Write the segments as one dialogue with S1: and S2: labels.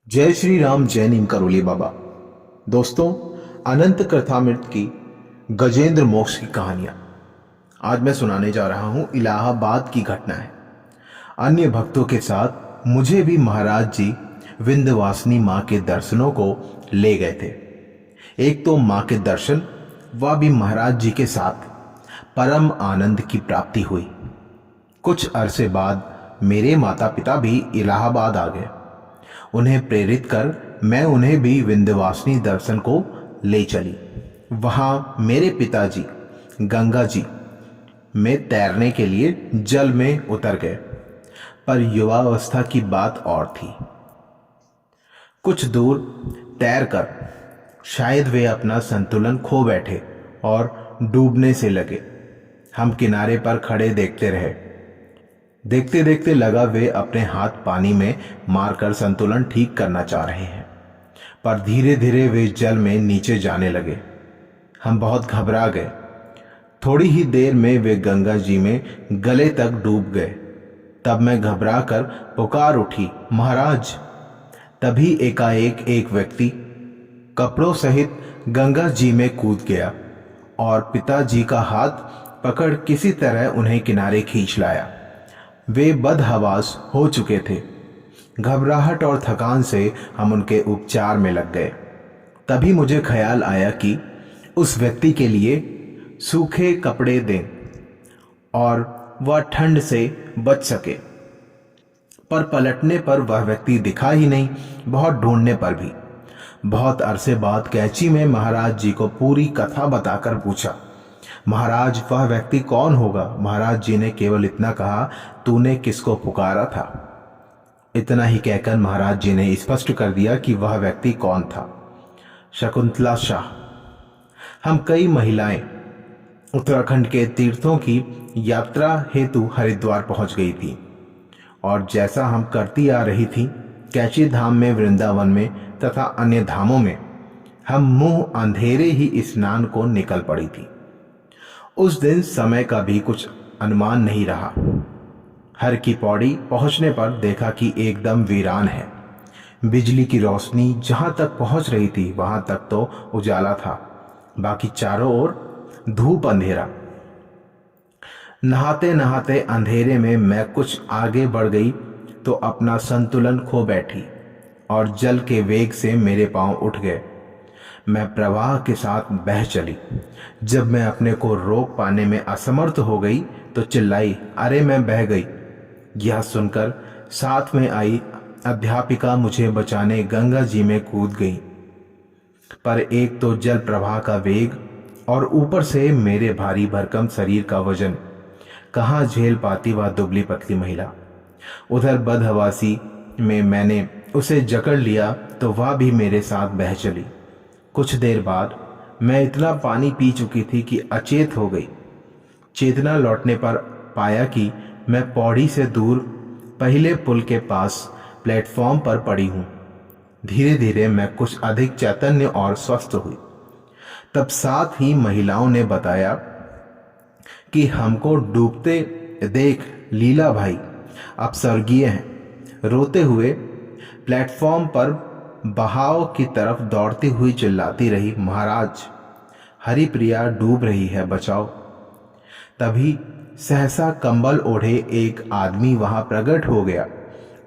S1: जय श्री राम, जय नीम करोली बाबा। दोस्तों, अनंत कथामृत की गजेंद्र मोक्ष की कहानियां आज मैं सुनाने जा रहा हूं। इलाहाबाद की घटना है। अन्य भक्तों के साथ मुझे भी महाराज जी विंध्यवासिनी मां के दर्शनों को ले गए थे। एक तो मां के दर्शन, वह भी महाराज जी के साथ, परम आनंद की प्राप्ति हुई। कुछ अरसे बाद मेरे माता पिता भी इलाहाबाद आ गए। उन्हें प्रेरित कर मैं उन्हें भी विंध्यवासिनी दर्शन को ले चली। वहां मेरे पिताजी गंगा जी में तैरने के लिए जल में उतर गए, पर युवावस्था की बात और थी। कुछ दूर तैरकर शायद वे अपना संतुलन खो बैठे और डूबने से लगे। हम किनारे पर खड़े देखते रहे। देखते देखते लगा वे अपने हाथ पानी में मारकर संतुलन ठीक करना चाह रहे हैं, पर धीरे धीरे वे जल में नीचे जाने लगे। हम बहुत घबरा गए। थोड़ी ही देर में वे गंगा जी में गले तक डूब गए। तब मैं घबरा कर पुकार उठी, महाराज। तभी एकाएक एक व्यक्ति कपड़ों सहित गंगा जी में कूद गया और पिताजी का हाथ पकड़ किसी तरह उन्हें किनारे खींच लाया। वे बदहवास हो चुके थे। घबराहट और थकान से हम उनके उपचार में लग गए। तभी मुझे ख्याल आया कि उस व्यक्ति के लिए सूखे कपड़े दें और वह ठंड से बच सके। पर पलटने पर वह व्यक्ति दिखा ही नहीं। बहुत ढूंढने पर भी। बहुत अरसे बाद कैची में महाराज जी को पूरी कथा बताकर पूछा, महाराज वह व्यक्ति कौन होगा? महाराज जी ने केवल इतना कहा, तूने किसको पुकारा था? इतना ही कहकर महाराज जी ने स्पष्ट कर दिया कि वह व्यक्ति कौन था। शकुंतला शाह। हम कई महिलाएं उत्तराखंड के तीर्थों की यात्रा हेतु हरिद्वार पहुंच गई थी, और जैसा हम करती आ रही थी, कैची धाम में, वृंदावन में तथा अन्य धामों में हम मुंह अंधेरे ही स्नान को निकल पड़ी थी। उस दिन समय का भी कुछ अनुमान नहीं रहा। हर की पौड़ी पहुंचने पर देखा कि एकदम वीरान है। बिजली की रोशनी जहां तक पहुंच रही थी वहां तक तो उजाला था, बाकी चारों ओर धूप अंधेरा। नहाते नहाते अंधेरे में मैं कुछ आगे बढ़ गई तो अपना संतुलन खो बैठी और जल के वेग से मेरे पांव उठ गए। मैं प्रवाह के साथ बह चली। जब मैं अपने को रोक पाने में असमर्थ हो गई तो चिल्लाई, अरे मैं बह गई। यह सुनकर साथ में आई अध्यापिका मुझे बचाने गंगा जी में कूद गई। पर एक तो जल प्रवाह का वेग और ऊपर से मेरे भारी भरकम शरीर का वजन कहाँ झेल पाती वह दुबली पतली महिला। उधर बदहवासी में मैंने उसे जकड़ लिया तो वह भी मेरे साथ बह चली। कुछ देर बाद मैं इतना पानी पी चुकी थी कि अचेत हो गई। चेतना लौटने पर पाया कि मैं पौड़ी से दूर पहले पुल के पास प्लेटफॉर्म पर पड़ी हूँ। धीरे धीरे मैं कुछ अधिक चैतन्य और स्वस्थ हुई। तब साथ ही महिलाओं ने बताया कि हमको डूबते देख लीला भाई अब स्वर्गीय हैं। रोते हुए प्लेटफॉर्म पर बहाव की तरफ दौड़ती हुई चिल्लाती रही, महाराज हरिप्रिया डूब रही है, बचाओ। तभी सहसा कंबल ओढ़े एक आदमी वहां प्रकट हो गया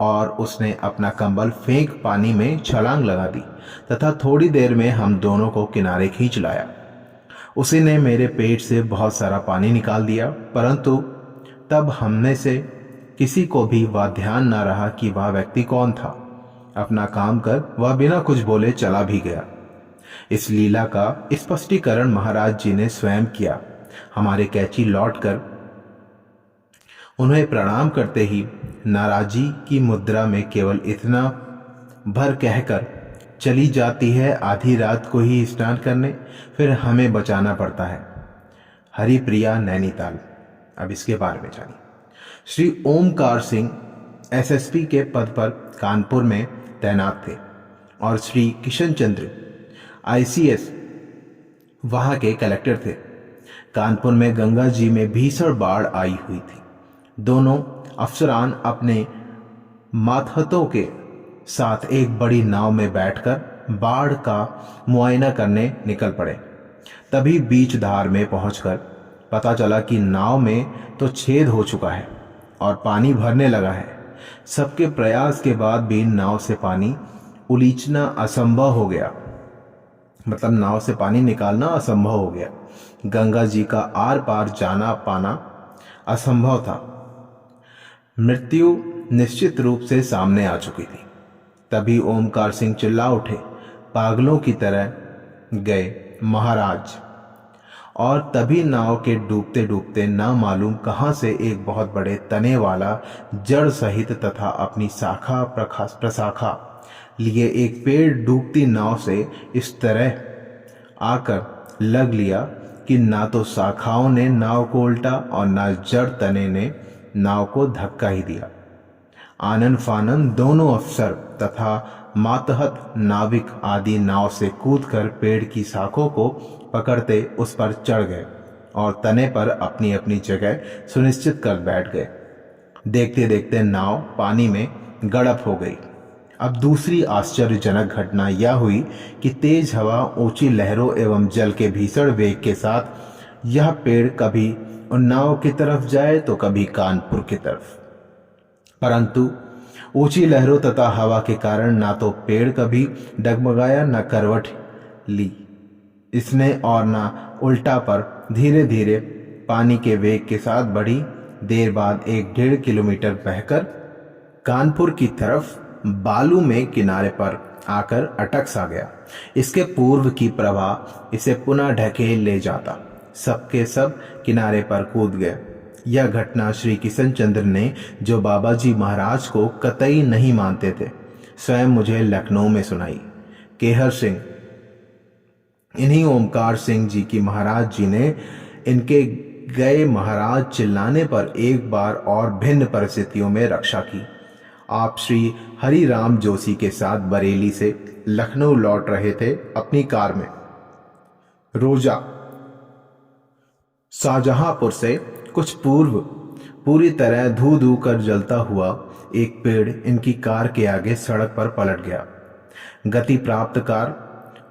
S1: और उसने अपना कंबल फेंक पानी में छलांग लगा दी तथा थोड़ी देर में हम दोनों को किनारे खींच लाया। उसी ने मेरे पेट से बहुत सारा पानी निकाल दिया, परंतु तब हमने से किसी को भी वह ध्यान न रहा कि वह व्यक्ति कौन था। अपना काम कर वह बिना कुछ बोले चला भी गया। इस लीला का स्पष्टीकरण महाराज जी ने स्वयं किया। हमारे कैची लौटकर उन्हें प्रणाम करते ही नाराजी की मुद्रा में केवल इतना भर कहकर चली जाती है, आधी रात को ही स्नान करने, फिर हमें बचाना पड़ता है। हरिप्रिया नैनीताल। अब इसके बारे में जानिए। श्री ओमकार सिंह एसएसपी के पद पर कानपुर में तैनात थे और श्री किशन चंद्र आईसीएस वहां के कलेक्टर थे। कानपुर में गंगा जी में भीषण बाढ़ आई हुई थी। दोनों अफसरान अपने मातहतों के साथ एक बड़ी नाव में बैठकर बाढ़ का मुआयना करने निकल पड़े। तभी बीच धार में पहुंचकर पता चला कि नाव में तो छेद हो चुका है और पानी भरने लगा है। सबके प्रयास के बाद भी नाव से पानी उलीचना असंभव हो गया, मतलब नाव से पानी निकालना असंभव हो गया। गंगा जी का आर पार जाना पाना असंभव था। मृत्यु निश्चित रूप से सामने आ चुकी थी। तभी ओमकार सिंह चिल्ला उठे, पागलों की तरह गए महाराज। और तभी नाव के डूबते डूबते ना मालूम कहां से एक बहुत बड़े तने वाला जड़ सहित तथा अपनी शाखा प्रशाखा लिए एक पेड़ डूबती नाव से इस तरह आकर लग लिया कि ना तो शाखाओं ने नाव को उल्टा और ना जड़ तने ने नाव को धक्का ही दिया। आनन फानन दोनों अफसर तथा मातहत नाविक आदि नाव से कूदकर पेड़ की शाखों को पकड़ते उस पर चढ़ गए और तने पर अपनी अपनी जगह सुनिश्चित कर बैठ गए। देखते देखते नाव पानी में गड़प हो गई। अब दूसरी आश्चर्यजनक घटना यह हुई कि तेज हवा, ऊंची लहरों एवं जल के भीषण वेग के साथ यह पेड़ कभी उन्नाव की तरफ जाए तो कभी कानपुर की तरफ, परंतु ऊंची लहरों तथा हवा के कारण ना तो पेड़ कभी डगमगाया न करवट ली इसने और ना उल्टा पर धीरे धीरे पानी के वेग के साथ बड़ी देर बाद 1-1.5 किलोमीटर बहकर कानपुर की तरफ बालू में किनारे पर आकर अटक सा गया। इसके पूर्व की प्रवाह इसे पुनः ढकेल ले जाता। सबके सब किनारे पर कूद गए। यह घटना श्री किशन चंद्र ने, जो बाबा जी महाराज को कतई नहीं मानते थे, स्वयं मुझे लखनऊ में सुनाई। केहर सिंह, इन्हीं ओमकार सिंह जी की महाराज जी ने इनके गए महाराज चिल्लाने पर एक बार और भिन्न परिस्थितियों में रक्षा की। आप श्री हरिराम जोशी के साथ बरेली से लखनऊ लौट रहे थे अपनी कार में। रोजा शाहजहांपुर से कुछ पूर्व पूरी तरह धू धू कर जलता हुआ एक पेड़ इनकी कार के आगे सड़क पर पलट गया। गति प्राप्त कार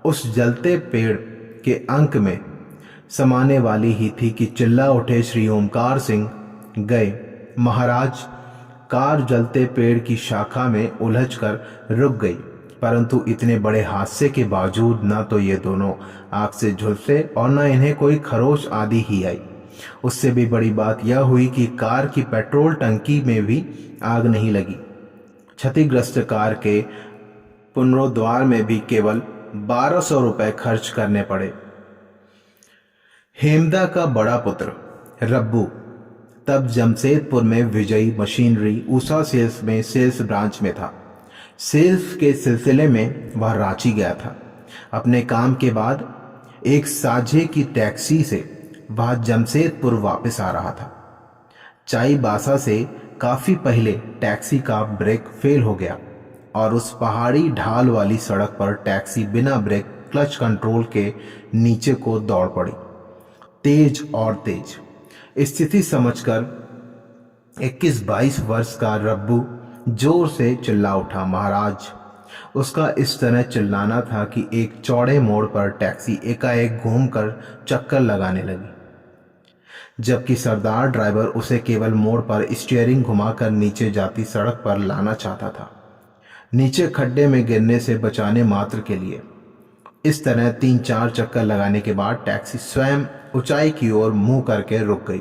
S1: उस जलते पेड़ के अंक में समाने वाली ही थी कि चिल्ला उठे श्री ओमकार सिंह, गए महाराज। कार जलते पेड़ की शाखा में उलझकर रुक गई, परंतु इतने बड़े हादसे के बावजूद न तो ये दोनों आग से झुलसे और न इन्हें कोई खरोच आदि ही आई। उससे भी बड़ी बात यह हुई कि कार की पेट्रोल टंकी में भी आग नहीं लगी। क्षतिग्रस्त कार के पुनरुद्धार में भी केवल 1200 रुपए खर्च करने पड़े। हेमदा का बड़ा पुत्र रब्बू तब जमशेदपुर में विजयी मशीनरी उषा सेल्स में सेल्स ब्रांच में था। सेल्स के सिलसिले में वह रांची गया था। अपने काम के बाद एक साझे की टैक्सी से वह जमशेदपुर वापस आ रहा था। चाईबासा से काफी पहले टैक्सी का ब्रेक फेल हो गया और उस पहाड़ी ढाल वाली सड़क पर टैक्सी बिना ब्रेक क्लच कंट्रोल के नीचे को दौड़ पड़ी, तेज और तेज। स्थिति समझकर 21-22 वर्ष का रब्बू जोर से चिल्ला उठा, महाराज। उसका इस तरह चिल्लाना था कि एक चौड़े मोड़ पर टैक्सी एकाएक घूमकर चक्कर लगाने लगी, जबकि सरदार ड्राइवर उसे केवल मोड़ पर स्टीयरिंग घुमाकर नीचे जाती सड़क पर लाना चाहता था, नीचे खड्डे में गिरने से बचाने मात्र के लिए। इस तरह 3-4 चक्कर लगाने के बाद टैक्सी स्वयं ऊंचाई की ओर मुंह करके रुक गई।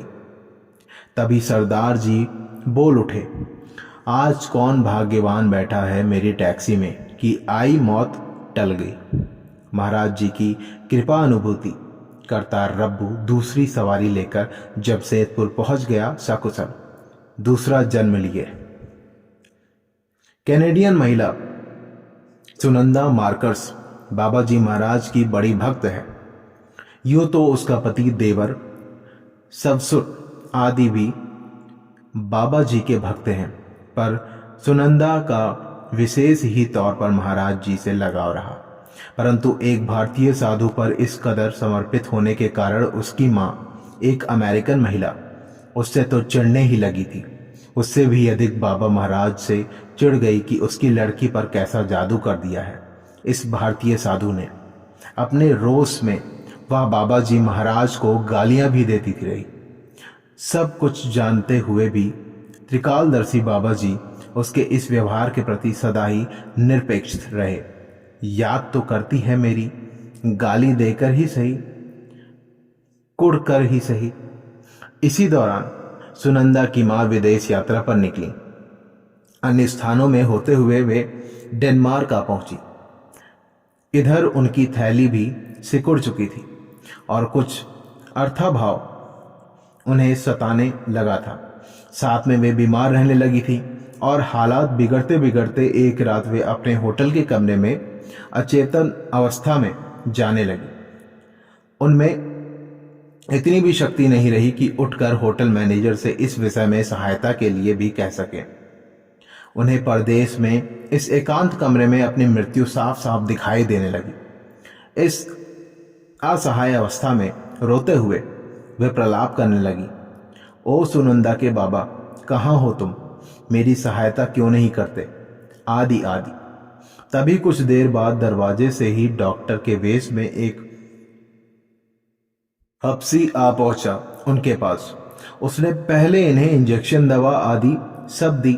S1: तभी सरदार जी बोल उठे, आज कौन भाग्यवान बैठा है मेरी टैक्सी में कि आई मौत टल गई। महाराज जी की कृपा अनुभूति करता रब्बू दूसरी सवारी लेकर जमशेदपुर पहुंच गया सकुशल, दूसरा जन्म लिए। कैनेडियन महिला सुनंदा मार्कर्स बाबा जी महाराज की बड़ी भक्त है। यूं तो उसका पति देवर सबसुर आदि भी बाबा जी के भक्त हैं, पर सुनंदा का विशेष ही तौर पर महाराज जी से लगाव रहा। परंतु एक भारतीय साधु पर इस कदर समर्पित होने के कारण उसकी माँ, एक अमेरिकन महिला, उससे तो चिढ़ने ही लगी थी। उससे भी अधिक बाबा महाराज से चिढ़ गई कि उसकी लड़की पर कैसा जादू कर दिया है इस भारतीय साधु ने। अपने रोष में वह बाबा जी महाराज को गालियां भी देती थी रही। सब कुछ जानते हुए भी त्रिकालदर्शी बाबा जी उसके इस व्यवहार के प्रति सदा ही निरपेक्ष रहे। याद तो करती है मेरी, गाली देकर ही सही, कुड़ कर ही सही। इसी दौरान सुनंदा की मां विदेश यात्रा पर निकली। अन्य स्थानों में होते हुए वे डेनमार्क आ पहुंची। इधर उनकी थैली भी सिकुड़ चुकी थी और कुछ अर्थाभाव उन्हें सताने लगा था। साथ में वे बीमार रहने लगी थी और हालात बिगड़ते बिगड़ते एक रात वे अपने होटल के कमरे में अचेतन अवस्था में जाने लगी। उनमें इतनी भी शक्ति नहीं रही कि उठकर होटल मैनेजर से इस विषय में सहायता के लिए भी कह सके। उन्हें परदेश में इस एकांत कमरे में अपनी मृत्यु साफ साफ दिखाई देने लगी। इस असहाय अवस्था में रोते हुए वे प्रलाप करने लगी, ओ सुनंदा के बाबा, कहाँ हो तुम? मेरी सहायता क्यों नहीं करते? आदि आदि। तभी कुछ देर बाद दरवाजे से ही डॉक्टर के वेश में एक हफ्सी आ पहुंचा उनके पास। उसने पहले इन्हें इंजेक्शन दवा आदि सब दी,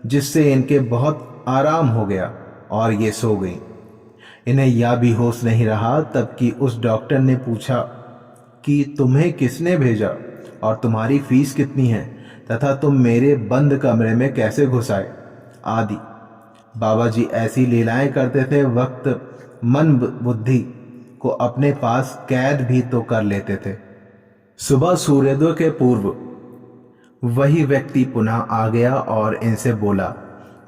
S1: जिससे इनके बहुत आराम हो गया और ये सो गई। इन्हें या भी होश नहीं रहा तब कि उस डॉक्टर ने पूछा कि तुम्हें किसने भेजा और तुम्हारी फीस कितनी है तथा तुम मेरे बंद कमरे में कैसे घुस आए आदि। बाबा जी ऐसी लीलाएं करते थे, वक्त मन बुद्धि को अपने पास कैद भी तो कर लेते थे। सुबह सूर्योदय के पूर्व वही व्यक्ति पुनः आ गया और इनसे बोला,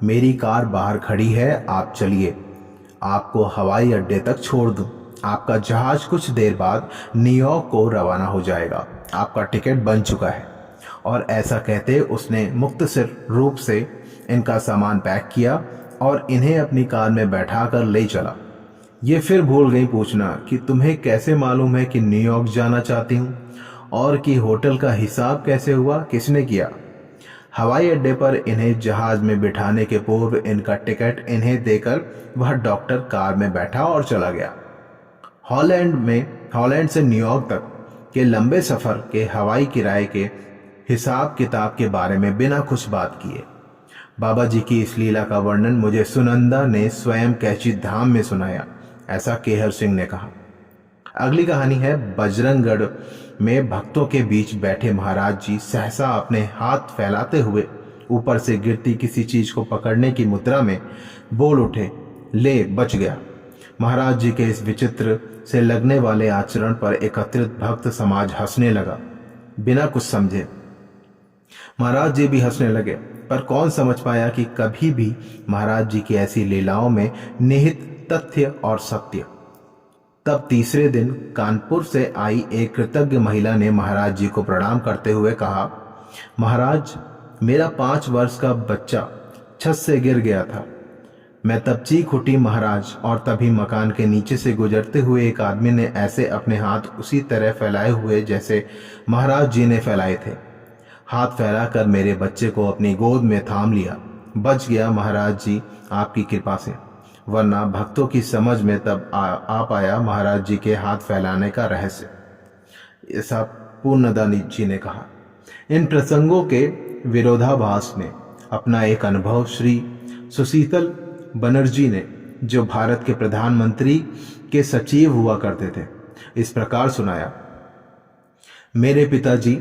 S1: मेरी कार बाहर खड़ी है, आप चलिए, आपको हवाई अड्डे तक छोड़ दूं। आपका जहाज कुछ देर बाद न्यूयॉर्क को रवाना हो जाएगा। आपका टिकट बन चुका है। और ऐसा कहते उसने मुख्तसर रूप से इनका सामान पैक किया और इन्हें अपनी कार में बैठाकर ले चला। ये फिर भूल गई पूछना कि तुम्हें कैसे मालूम है कि न्यूयॉर्क जाना चाहती हूँ और कि होटल का हिसाब कैसे हुआ, किसने किया। हवाई अड्डे पर इन्हें जहाज में बिठाने के पूर्व इनका टिकट इन्हें देकर वह डॉक्टर कार में बैठा और चला गया। हॉलैंड से न्यूयॉर्क तक के लंबे सफर के हवाई किराए के हिसाब किताब के बारे में बिना कुछ बात किए बाबा जी की इस लीला का वर्णन मुझे सुनंदा ने स्वयं कैची धाम में सुनाया, ऐसा केहर सिंह ने कहा। अगली कहानी है बजरंगगढ़ में भक्तों के बीच बैठे महाराज जी सहसा अपने हाथ फैलाते हुए ऊपर से गिरती किसी चीज को पकड़ने की मुद्रा में बोल उठे, ले बच गया। महाराज जी के इस विचित्र से लगने वाले आचरण पर एकत्रित भक्त समाज हंसने लगा, बिना कुछ समझे। महाराज जी भी हंसने लगे, पर कौन समझ पाया कि कभी भी महाराज जी की ऐसी लीलाओं में निहित तथ्य और सत्य। तब तीसरे दिन कानपुर से आई एक कृतज्ञ महिला ने महाराज जी को प्रणाम करते हुए कहा, महाराज, मेरा 5 वर्ष का बच्चा छत से गिर गया था। मैं तब चीख उठी महाराज, और तभी मकान के नीचे से गुजरते हुए एक आदमी ने ऐसे अपने हाथ उसी तरह फैलाए हुए जैसे महाराज जी ने फैलाए थे। हाथ फैलाकर मेरे बच्चे को अपनी गोद में थाम लिया। बच गया महाराज जी आपकी कृपा से, वरना भक्तों की समझ में तब आ पाया महाराज जी के हाथ फैलाने का रहस्य, ऐसा पूर्णदानी जी ने कहा। इन प्रसंगों के विरोधाभास में अपना एक अनुभव श्री सुशीतल बनर्जी ने, जो भारत के प्रधानमंत्री के सचिव हुआ करते थे, इस प्रकार सुनाया। मेरे पिताजी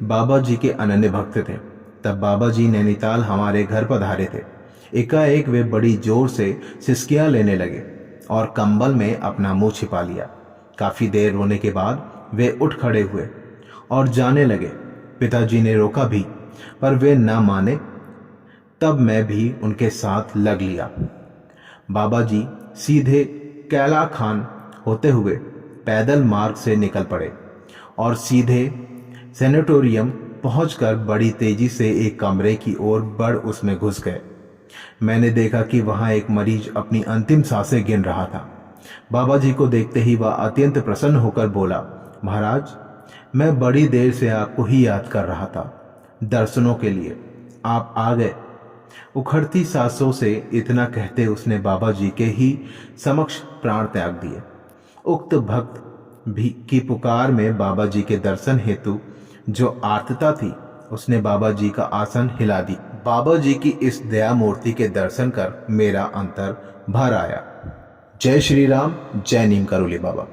S1: बाबा जी के अनन्य भक्त थे। तब बाबा जी नैनीताल हमारे घर पधारे थे। एकाएक वे बड़ी जोर से सिसकियां लेने लगे और कंबल में अपना मुंह छिपा लिया। काफी देर रोने के बाद वे उठ खड़े हुए और जाने लगे। पिताजी ने रोका भी, पर वे न माने। तब मैं भी उनके साथ लग लिया। बाबा जी सीधे कैला खान होते हुए पैदल मार्ग से निकल पड़े और सीधे सेनेटोरियम पहुंचकर बड़ी तेजी से एक कमरे की ओर बढ़ उसमें घुस गए। मैंने देखा कि वहां एक मरीज अपनी अंतिम सांसें गिन रहा था। बाबा जी को देखते ही वह अत्यंत प्रसन्न होकर बोला, महाराज, मैं बड़ी देर से आपको ही याद कर रहा था, दर्शनों के लिए। आप आ गए। उखड़ती सांसों से इतना कहते उसने बाबा जी के ही समक्ष प्राण त्याग दिए। उक्त भक्त भी की पुकार में बाबा जी के दर्शन हेतु जो आर्तता थी, उसने बाबा जी का आसन हिला दी। बाबा जी की इस दया मूर्ति के दर्शन कर मेरा अंतर भर आया। जय श्री राम, जय नीम करोली बाबा।